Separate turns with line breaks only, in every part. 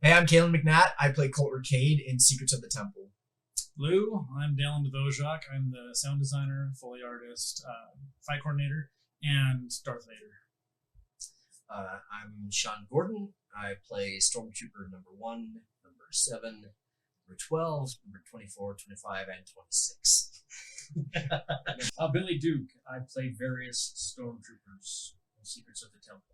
Hey, I'm Kalen McNatt. I play Colt Ricade in Secrets of the Temple.
Lou, I'm Dallin Dvojak. I'm the sound designer, Foley artist, fight coordinator, and Darth Vader.
I'm Sean Gordon. I play Stormtrooper number 1, number 7, number 12, number 24, 25, and 26.
Billy Duke. I play various stormtroopers in Secrets of the Temple.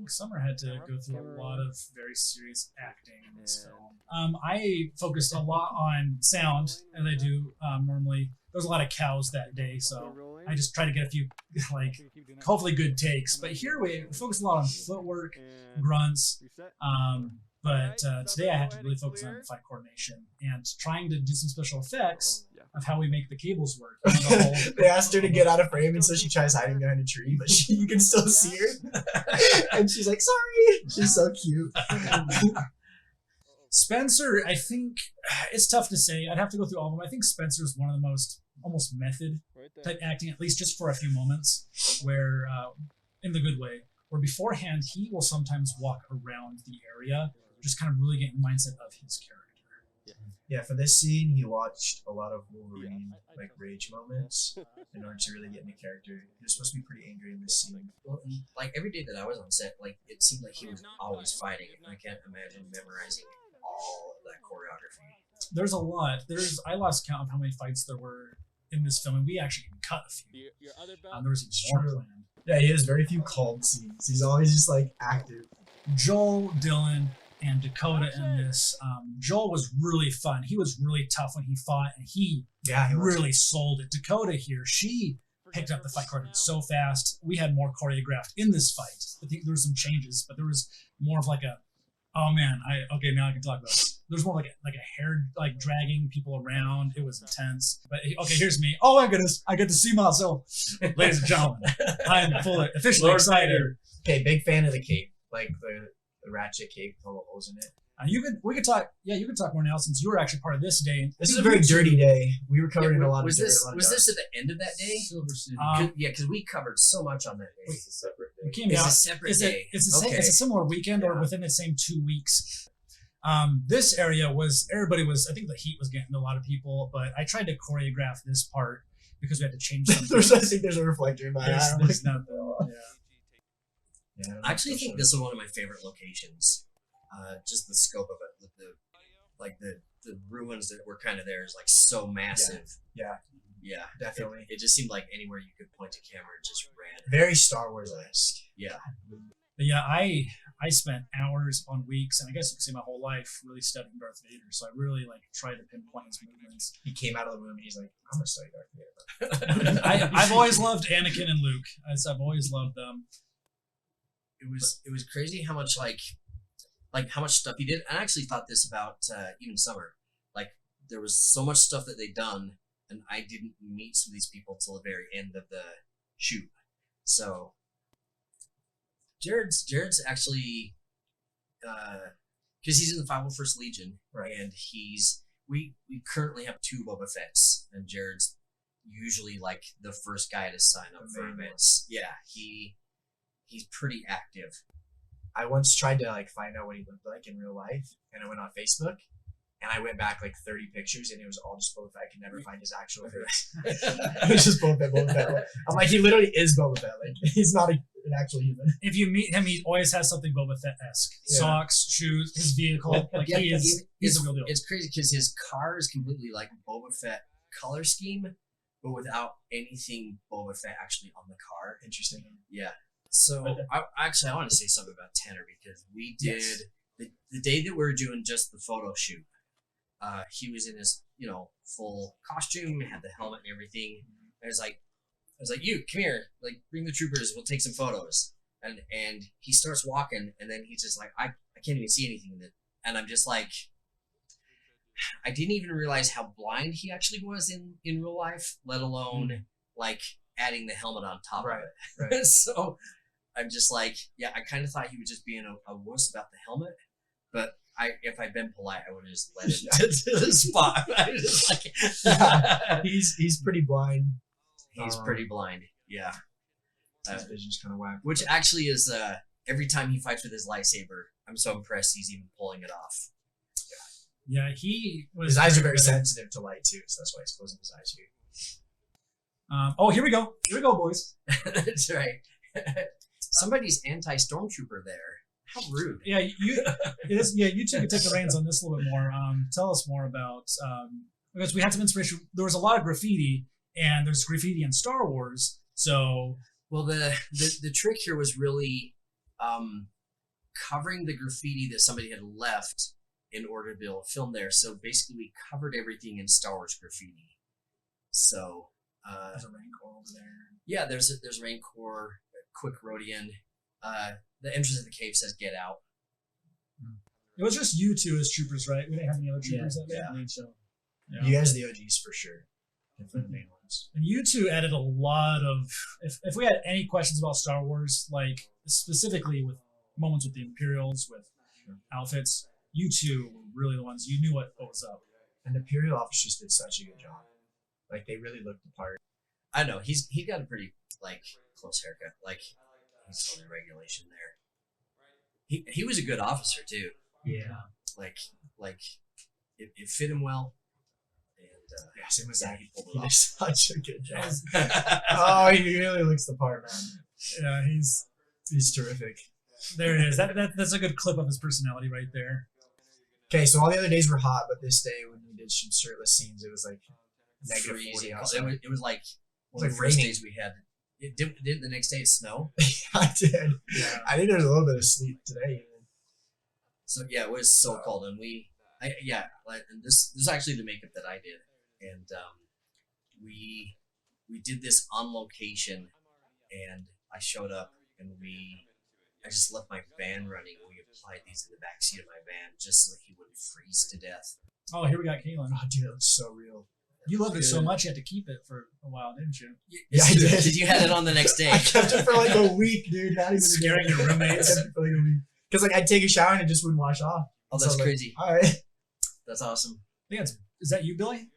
Summer had to go through a lot of very serious acting in this film. I focused a lot on sound, as I do normally. There was a lot of cows that day, so I just tried to get a few, hopefully good takes. But here we focus a lot on footwork, grunts. But today I had to really focus on fight coordination and trying to do some special effects of how we make the cables work.
They asked her to get out of frame, and so she tries hiding behind a tree, but you can still see her. And she's like, sorry. She's so cute.
Spencer, I think it's tough to say. I'd have to go through all of them. I think Spencer is one of the most almost method type acting, at least just for a few moments, where, in the good way, where beforehand he will sometimes walk around the area, just kind of really get in the mindset of his character.
Yeah, for this scene, he watched a lot of Wolverine, rage moments in order to really get into character. He was supposed to be pretty angry in this scene.
Well, every day that I was on set, it seemed like he was always fighting, and I can't imagine memorizing all of that choreography.
There's a lot. I lost count of how many fights there were in this film, and we actually even cut a few. There was even more planned.
Yeah, he has very few calm scenes. He's always just active.
Joel, Dylan, and Dakota in this. Joel was really fun. He was really tough when he fought, and he really sold it. Dakota here, she picked up the fight coordination so fast. We had more choreographed in this fight. I think there were some changes, but there was more of oh man, now I can talk about it. There's more like a hair dragging people around. It was intense. But okay, here's me. Oh my goodness, I get to see myself. Ladies and gentlemen, I'm officially excited.
Okay, big fan of the cape, the ratchet cape with all the holes in it.
We could talk. Yeah, you could talk more now since you were actually part of this day.
This is a very dirty day. We were covered in a lot of dirt.
Was this at the end of that day?
Silver City.
Because we covered so much on that day.
It's a separate day.
We came
It's
out.
a separate day.
It's a similar weekend or within the same 2 weeks. This area everybody was. I think the heat was getting to a lot of people, but I tried to choreograph this part because we had to change something.
I think there's a reflector in my eye.
There's nothing.
Yeah, I actually think this is one of my favorite locations. Just the scope of it, the ruins that were kind of there is so massive. Yeah,
definitely.
It just seemed like anywhere you could point a camera, it just ran.
Very Star Wars-esque.
Yeah.
But yeah, I spent hours on weeks, and I guess you could say my whole life, really studying Darth Vader. So I really tried to pinpoint his movements.
He came out of the room and he's like, "I'm gonna study Darth Vader."
I've always loved Anakin and Luke. I've always loved them.
It was crazy how much how much stuff he did. I actually thought this about even Summer. There was so much stuff that they'd done, and I didn't meet some of these people till the very end of the shoot. So Jared's actually because he's in the 501st Legion,
right? And
we currently have 2 Boba Fett's, and Jared's usually the first guy to sign up for events. Yeah, he's pretty active.
I once tried to find out what he looked like in real life, and I went on Facebook, and I went back 30 pictures, and it was all just Boba Fett. I could never find his actual face. It was just Boba Fett. I'm he literally is Boba Fett. He's not an actual human.
If you meet him, he always has something Boba Fett-esque. Yeah. Socks, shoes, his vehicle. He's a real deal.
It's crazy because his car is completely Boba Fett color scheme, but without anything Boba Fett actually on the car.
Interesting.
Yeah. So I want to say something about Tanner because we did the day that we were doing just the photo shoot. He was in his full costume, had the helmet and everything. I was like, you come here, bring the troopers, we'll take some photos. And he starts walking, and then he's just I can't even see anything. And I'm just I didn't even realize how blind he actually was in real life, let alone adding the helmet on top of it. Right. So I'm just I kind of thought he was just being a wuss about the helmet, but if I'd been polite, I would have just let him to the spot. I was just
he's pretty blind.
He's pretty blind. Yeah.
His vision's kind of whack.
Which actually is every time he fights with his lightsaber, I'm so impressed he's even pulling it off.
Yeah, he was.
His eyes are very
good at-
sensitive to light too, so that's why he's closing his eyes here.
Oh, here we go. Here we go, boys.
That's right. Somebody's anti-stormtrooper there. How rude.
Yeah, you two can take the reins on this a little bit more. Tell us more about because we had some inspiration. There was a lot of graffiti, and there's graffiti in Star Wars. So
Well, the trick here was really covering the graffiti that somebody had left in order to be able to film there. So basically, we covered everything in Star Wars graffiti. So
There's a Rancor over there.
yeah, there's Rancor, Quick Rodian. The entrance of the cave says "Get out."
it was just you two as troopers, right? We didn't have any other troopers that day.
I think so.
Yeah.
You guys are the OGs for sure. Definitely the main ones.
And you two added a lot of. If we had any questions about Star Wars, like specifically with moments with the Imperials, with outfits, you two were really the ones. You knew what was up.
And the Imperial officers did such a good job. Like they really looked the part.
I know he got a pretty like close haircut. Like he's totally regulation there. He was a good officer too.
Yeah.
Like it fit him well. And
Yeah, same with Zach.
he pulled
He
it
did such a good job.
off.
Oh, he really looks the part, man.
Yeah,
He's terrific.
there it is. That's a good clip of his personality right there.
Okay, so all the other days were hot, but this day when we did some shirtless scenes, it was like negative 40
Freezing.
outside.
It was like one
like
of the first
raining.
days we had. It did the next day it snow?
I did.
Yeah.
I think there's a little bit of sleep today. Even.
So yeah, it was so cold, and and this is actually the makeup that I did, and we did this on location, and I showed up, and I just left my van running. We applied these in the back seat of my van just so that he wouldn't freeze to death.
Oh, here we got Kaylin.
Oh, dude, it looks so real.
You loved it so
Dude.
much you had to keep it for a while, didn't you?
Yeah, I did.
Did you have it on the next day?
I kept it for like a week, dude. Not even
Scaring your roommates.
I kept it for like a week. Because like I'd take a shower and it just wouldn't wash off.
Oh,
So,
that's
like,
crazy.
All right.
That's awesome.
I think is that you, Billy?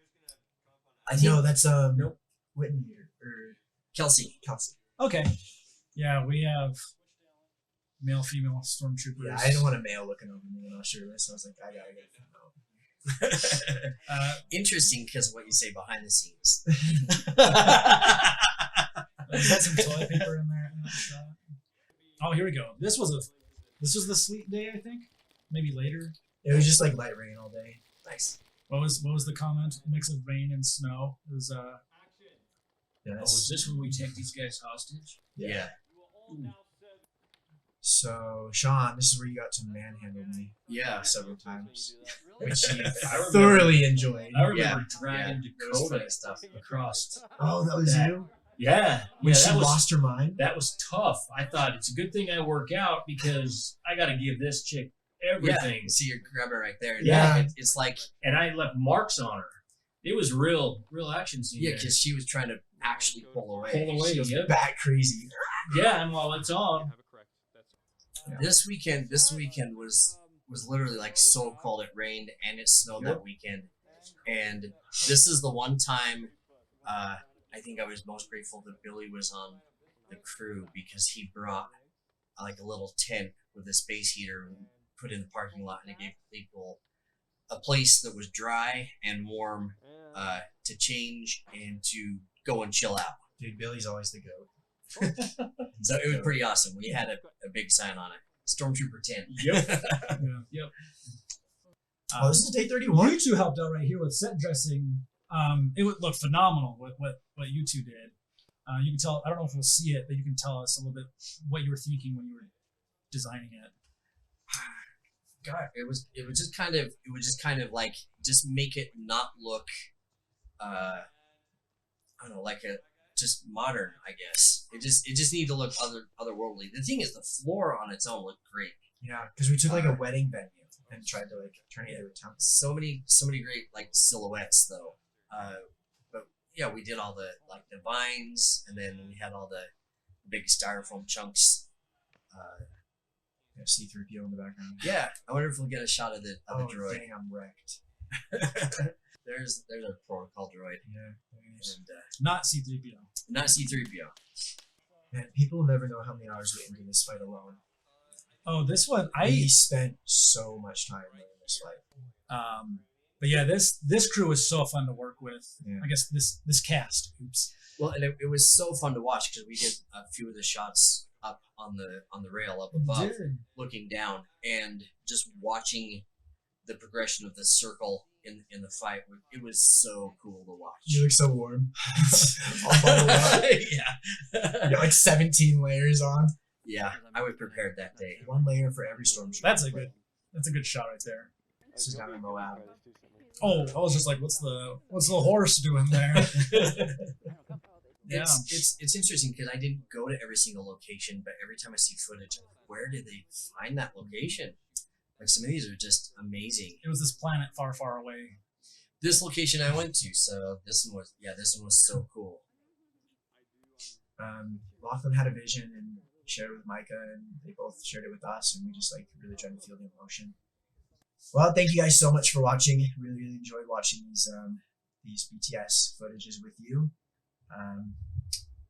I think
No, that's
Nope.
Whitney or
Kelsey.
Kelsey.
Okay. Yeah, we have male, female stormtroopers.
Yeah, I didn't want a male looking over me when I was shirtless. So I was like, I gotta get him out.
Interesting, because what you say behind the scenes.
Is that some toilet paper in there? In that shot? Oh, here we go. This was the sleet day, I think. Maybe later.
It was just like light rain all day.
Nice.
What was the comment? Mix of rain and snow. It was
Yeah.
Oh, is this when we take these guys hostage?
Yeah.
So Sean, this is where you got to manhandle me
Yeah.
several times, which you
I remember-
thoroughly enjoyed.
I remember
Yeah.
dragging
It was funny
Dakota
stuff.
across.
Oh, that was
That-
you.
Yeah.
When
Yeah,
she
that was
lost her mind.
that was tough. I thought it's a good thing I work out because I got to give this chick everything.
Yeah. See your grabber right there.
Yeah.
It's like,
And I left marks on her. It was real action scene.
yeah,
there.
because she was trying to actually pull away.
Pull away.
She was
Yep.
bat crazy.
Yeah, and while it's on,
This weekend was literally like so cold. It rained and it snowed that weekend, and this is the one time I think I was most grateful that Billy was on the crew because he brought like a little tent with a space heater and put in the parking lot, and it gave people a place that was dry and warm to change and to go and chill out.
Dude, Billy's always the goat.
So it was pretty awesome. We had a big sign on it. Stormtrooper 10.
yep.
Yep.
Oh, this is day 31.
You two helped out right here with set dressing. It would look phenomenal with what you two did. You can tell. I don't know if we'll see it, but you can tell us a little bit what you were thinking when you were designing it.
God, it was just kind of like just make it not look I don't know, like a just modern, I guess. It just needed to look otherworldly. The thing is the floor on its own looked great.
Yeah, because we took like a wedding venue and tried to like turn it into a temple.
So many great like silhouettes though. But yeah, we did all the like the vines, and then we had all the big styrofoam chunks.
Yeah, C-3PO in the background.
Yeah, I wonder if we'll get a shot of the
Oh,
droid.
dang, I'm wrecked.
There's a protocol droid,
Yeah.
and
Not C-3PO.
not C-3PO.
Man, people will never know how many hours went into this fight alone.
Oh, this one
We spent so much time in this fight.
But yeah, this crew was so fun to work with.
Yeah.
I guess this cast. Oops.
Well, and it was so fun to watch because we did a few of the shots up on the rail up above, looking down, and just watching the progression of the circle in the fight. It was so cool to watch.
You look so warm. All bundled up.
Yeah.
You got like 17 layers on.
Yeah, I was prepared that day.
One layer for every stormtrooper.
That's a good shot right there.
This is down in Moab.
Oh, I was just like, what's the horse doing there? Yeah.
It's interesting because I didn't go to every single location, but every time I see footage, I'm like, where did they find that location? Like some of these are just amazing.
It was this planet far, far away.
This location I went to, so this one was so cool.
Lachlan had a vision and shared it with Micah, and they both shared it with us, and we just like really tried to feel the emotion. Well, thank you guys so much for watching. Really enjoyed watching these BTS footages with you.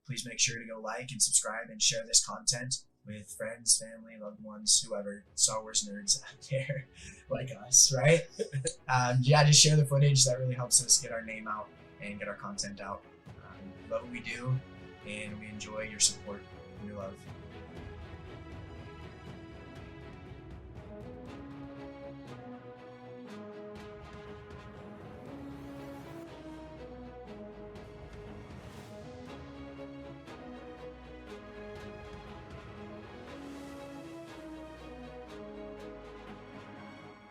Please make sure to go like and subscribe and share this content with friends, family, loved ones, whoever, Star Wars nerds out there like us, right? Yeah, just share the footage. That really helps us get our name out and get our content out. We love what we do, and we enjoy your support and your love.